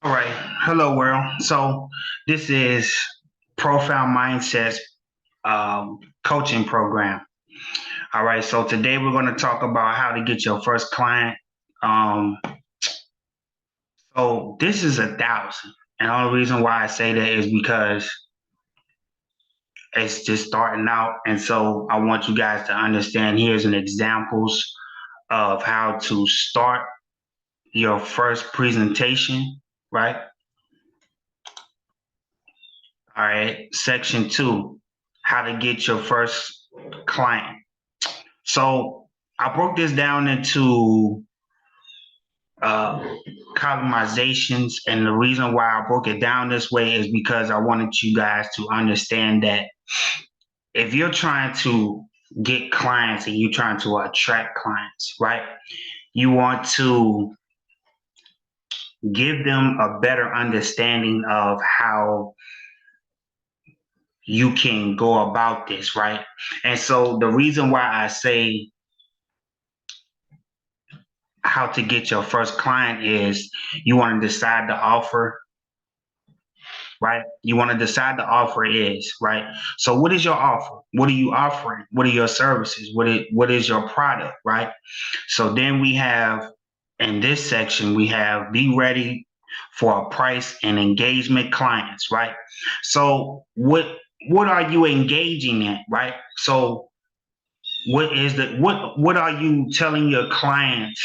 All right. Hello, world. So this is Profound Mindsets coaching program. All right. So today we're going to talk about how to get your first client. Um, so this is 1,000, and the only reason why I say that is because it's just starting out, and so I want you guys to understand. Here's an examples of how to start your first presentation. Right. All right. Section 2, how to get your first client. So I broke this down into uh, columnizations, and the reason why I broke it down this way is because I wanted you guys to understand that if you're trying to get clients and you're trying to attract clients, right? You want to give them a better understanding of how you can go about this, right? And so the reason why I say how to get your first client is you want to decide the offer, right? You want to decide the offer is, right? So what is your offer? What are you offering? What are your services? What is your product, right? So then we have in this section, we have be ready for a price and engagement clients, right? So what are you engaging in, right? So what are you telling your clients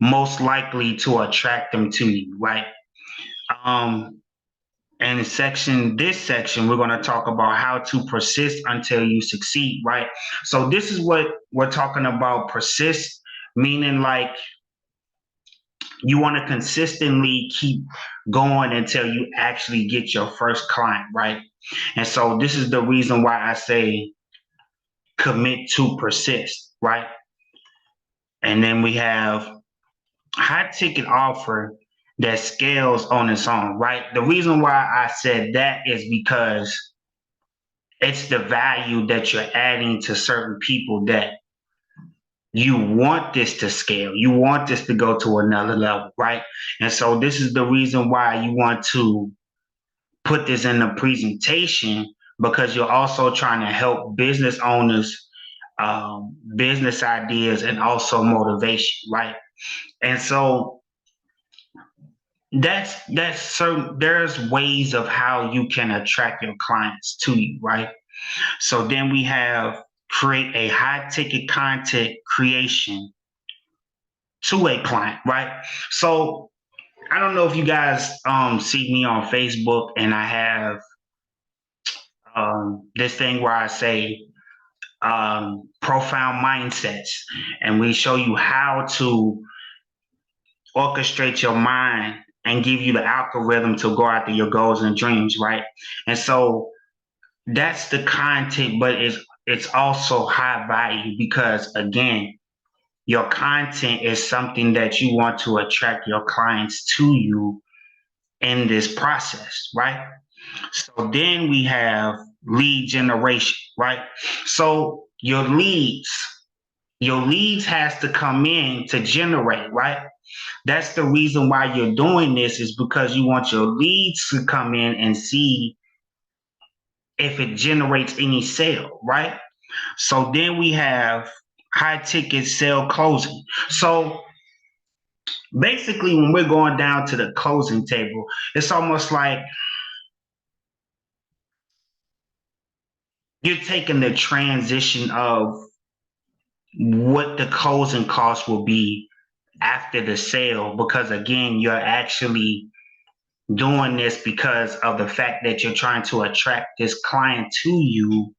most likely to attract them to you, right? Um, and this section, we're going to talk about how to persist until you succeed, right? So this is what we're talking about: persist, meaning like you want to consistently keep going until you actually get your first client, right? And so this is the reason why I say commit to persist, right? And then we have high ticket offer that scales on its own, right? The reason why I said that is because it's the value that you're adding to certain people that you want this to scale. You want this to go to another level, right? And so this is the reason why you want to put this in the presentation, because you're also trying to help business owners, business ideas, and also motivation, right? And so that's certain. There's ways of how you can attract your clients to you, right? So then we have create a high ticket content creation to a client, right? So I don't know if you guys see me on Facebook, and I have this thing where I say profound mindsets, and we show you how to orchestrate your mind and give you the algorithm to go after your goals and dreams, right? And so that's the content, but it's also high value because again, your content is something that you want to attract your clients to you in this process, right? So then we have lead generation, right? So your leads has to come in to generate, right? That's the reason why you're doing this, is because you want your leads to come in and see if it generates any sale, right? So then we have high ticket sale closing. So basically, when we're going down to the closing table, it's almost like you're taking the transition of what the closing cost will be after the sale, because again, you're actually doing this because of the fact that you're trying to attract this client to you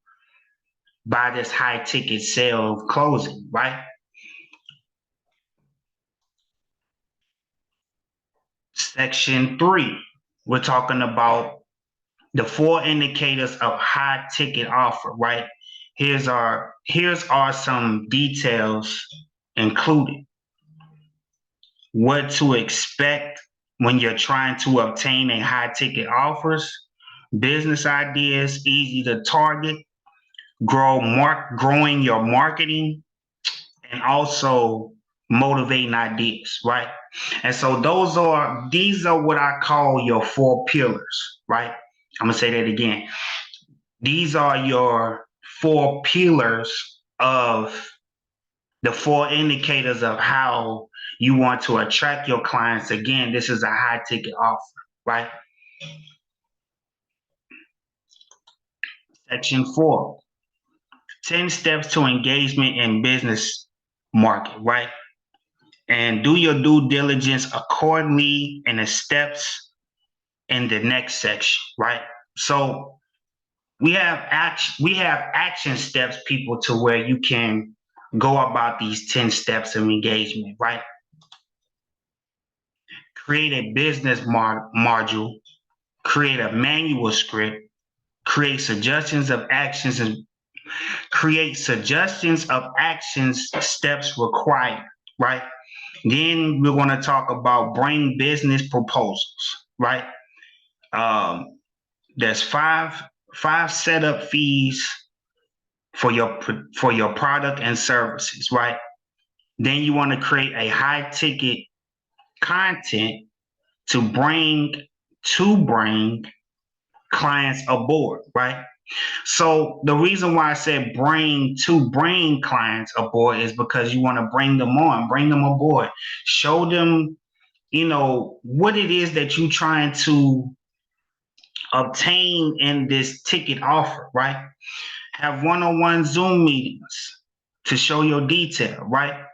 by this high ticket sale closing, right? Section 3, we're talking about the 4 indicators of high ticket offer, right? Here's are some details included. What to expect when you're trying to obtain a high ticket offers, business ideas, easy to target, growing your marketing, and also motivating ideas, right? And so these are what I call your 4 pillars, right? I'm gonna say that again. These are your 4 pillars of the 4 indicators of how you want to attract your clients. Again, this is a high ticket offer, right? Section 4, 10 steps to engagement in business market, right? And do your due diligence accordingly in the steps in the next section, right? So we have action steps, people, to where you can go about these 10 steps of engagement, right? Create a business module, create a manual script, create suggestions of actions, and create suggestions of actions steps required, right? Then we're going to talk about bring business proposals, right? Um, there's five setup fees for your product and services, right? Then you want to create a high ticket content to bring clients aboard, right? So the reason why I said bring clients aboard is because you want to bring them on, bring them aboard, show them, what it is that you're trying to obtain in this ticket offer, right? Have one-on-one Zoom meetings to show your detail, right?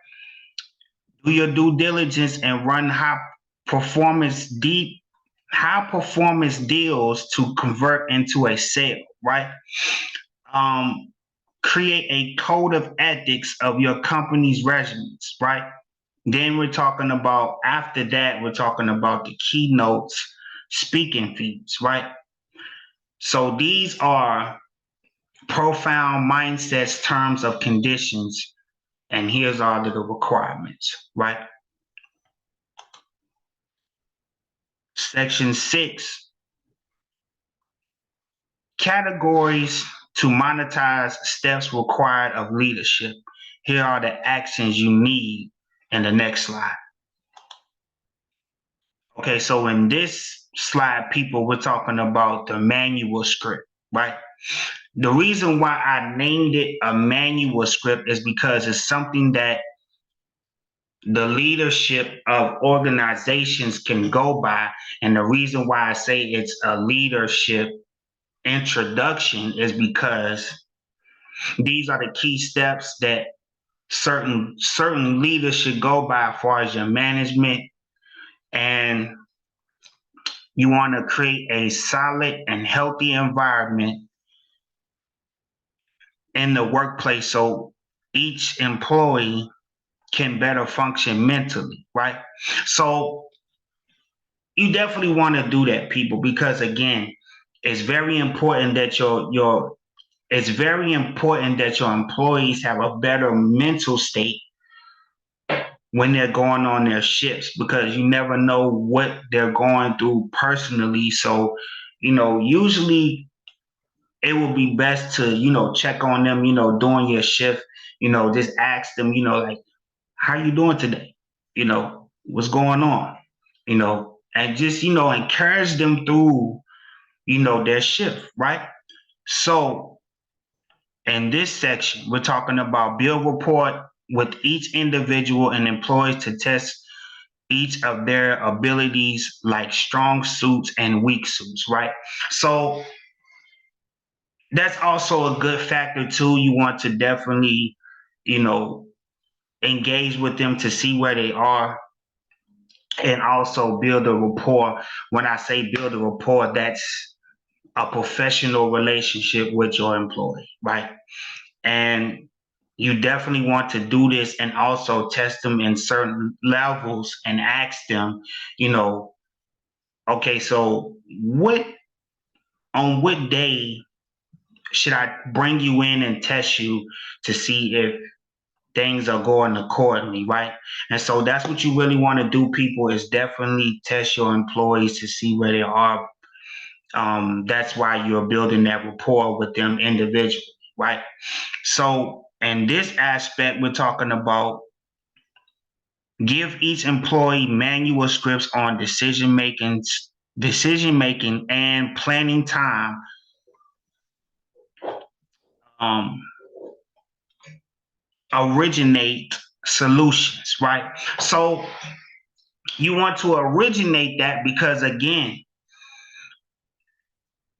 Do your due diligence and run high performance deals to convert into a sale, right? Um, Create a code of ethics of your company's residents, right? Then after that, we're talking about the keynotes, speaking fees, right? So these are profound mindsets, terms of conditions, and here's all of the requirements, right? Section 6, categories to monetize steps required of leadership. Here are the actions you need in the next slide. Okay, so in this slide, people, we're talking about the manual script, right? The reason why I named it a manual script is because it's something that the leadership of organizations can go by. And the reason why I say it's a leadership introduction is because these are the key steps that certain leaders should go by as far as your management. And you want to create a solid and healthy environment in the workplace so each employee can better function mentally, right? So you definitely want to do that, people, because again, it's very important that your employees have a better mental state when they're going on their shifts, because you never know what they're going through personally. So, usually it will be best to, check on them, during your shift, just ask them, like, how you doing today? What's going on? And just, encourage them through, their shift, right? So in this section, we're talking about build rapport with each individual and employees to test each of their abilities, like strong suits and weak suits, right? So that's also a good factor too. You want to definitely, you know, engage with them to see where they are and also build a rapport. When I say build a rapport, that's a professional relationship with your employee, right? And you definitely want to do this and also test them in certain levels and ask them, okay, so on what day should I bring you in and test you to see if things are going accordingly, right? And so that's what you really want to do, people, is definitely test your employees to see where they are. That's why you're building that rapport with them individually, right? So in this aspect, we're talking about Give each employee manual scripts on decision making and planning time. Um, Originate solutions, right? So you want to originate that because again,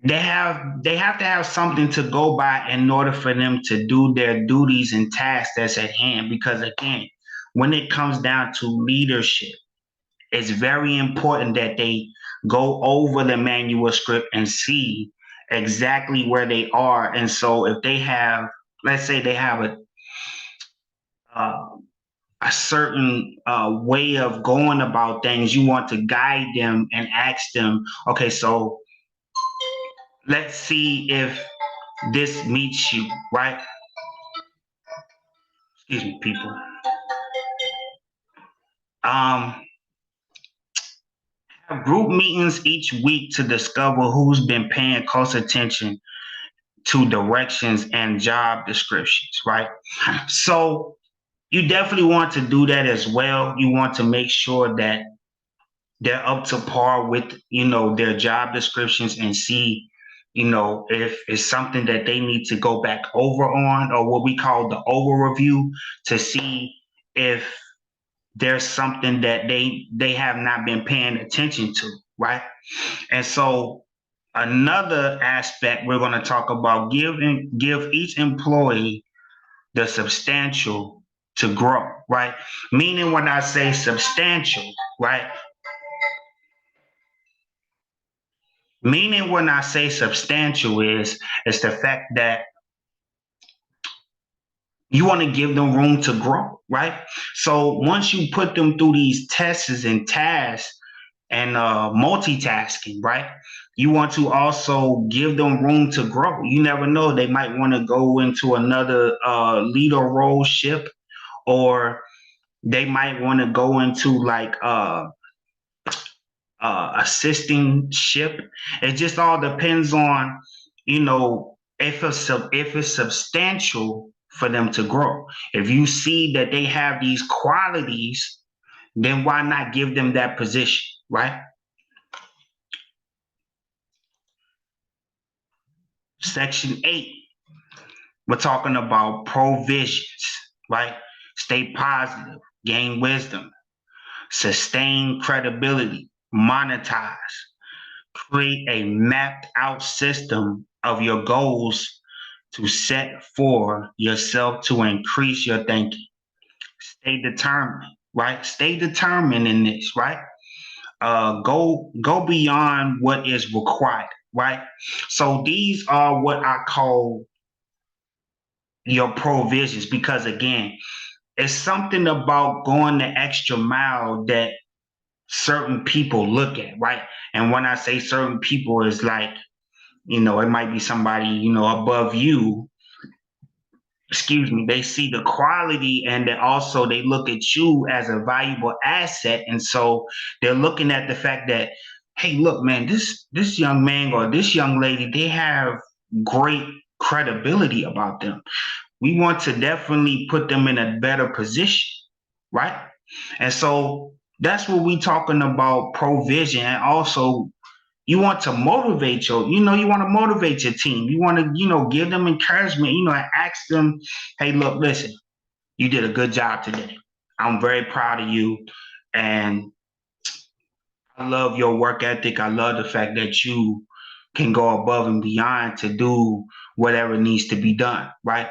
they have to have something to go by in order for them to do their duties and tasks that's at hand. Because again, when it comes down to leadership, it's very important that they go over the manual script and see exactly where they are. And so if they have, let's say they have uh, a certain way of going about things, you want to guide them and ask them, okay, so let's see if this meets you, right? Excuse me, people. Um, have group meetings each week to discover who's been paying close attention to directions and job descriptions, right? So you definitely want to do that as well. You want to make sure that they're up to par with, their job descriptions and see, if it's something that they need to go back over on, or what we call the over review, to see if there's something that they have not been paying attention to, right? And so another aspect we're going to talk about, give each employee the substantial to grow, right? Meaning when I say substantial, right? Meaning when I say substantial is the fact that you want to give them room to grow, right? So once you put them through these tests and tasks and multitasking, right? You want to also give them room to grow. You never know; they might want to go into another leader role ship, or they might want to go into like assisting ship. It just all depends on, if it's substantial for them to grow. If you see that they have these qualities, then why not give them that position, right? Section 8, we're talking about provisions, right? Stay positive, gain wisdom, sustain credibility, monetize, create a mapped out system of your goals to set for yourself to increase your thinking. Stay determined, right? Stay determined in this, right? Go beyond what is required, right? So these are what I call your provisions, because again, it's something about going the extra mile that certain people look at, right? And when I say certain people, it's like, it might be somebody, above you. Excuse me. They see the quality, and then also they look at you as a valuable asset. And so they're looking at the fact that, hey, look, man, this young man or this young lady, they have great credibility about them. We want to definitely put them in a better position, right? And so that's what we're talking about, provision. And also, you want to motivate you want to motivate your team. You want to, give them encouragement, and ask them, hey, look, listen, you did a good job today. I'm very proud of you. And I love your work ethic. I love the fact that you can go above and beyond to do whatever needs to be done, right?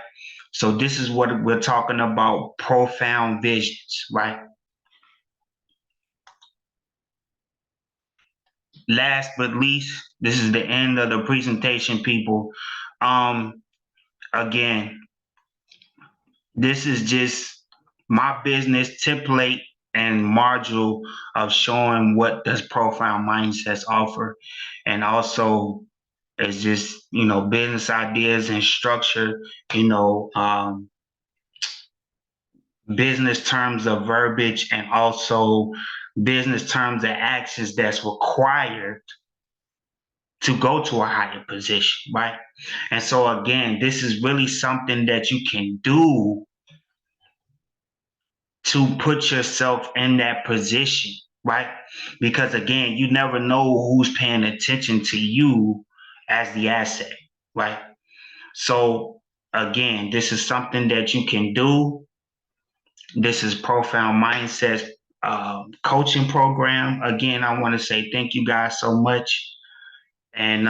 So this is what we're talking about, profound visions, right? Last but least, this is the end of the presentation, people. Um, Again, this is just my business template and module of showing what does profound mindsets offer, and also it's just business ideas and structure, business terms of verbiage, and also business terms and actions that's required to go to a higher position, right? And so again, this is really something that you can do to put yourself in that position, right? Because again, you never know who's paying attention to you as the asset, right? So again, this is something that you can do. This is Profound Mindsets coaching program. Again, I want to say thank you guys so much. And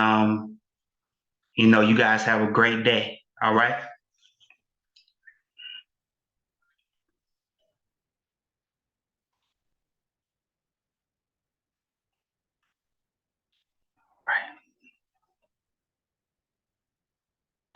you guys have a great day. All right.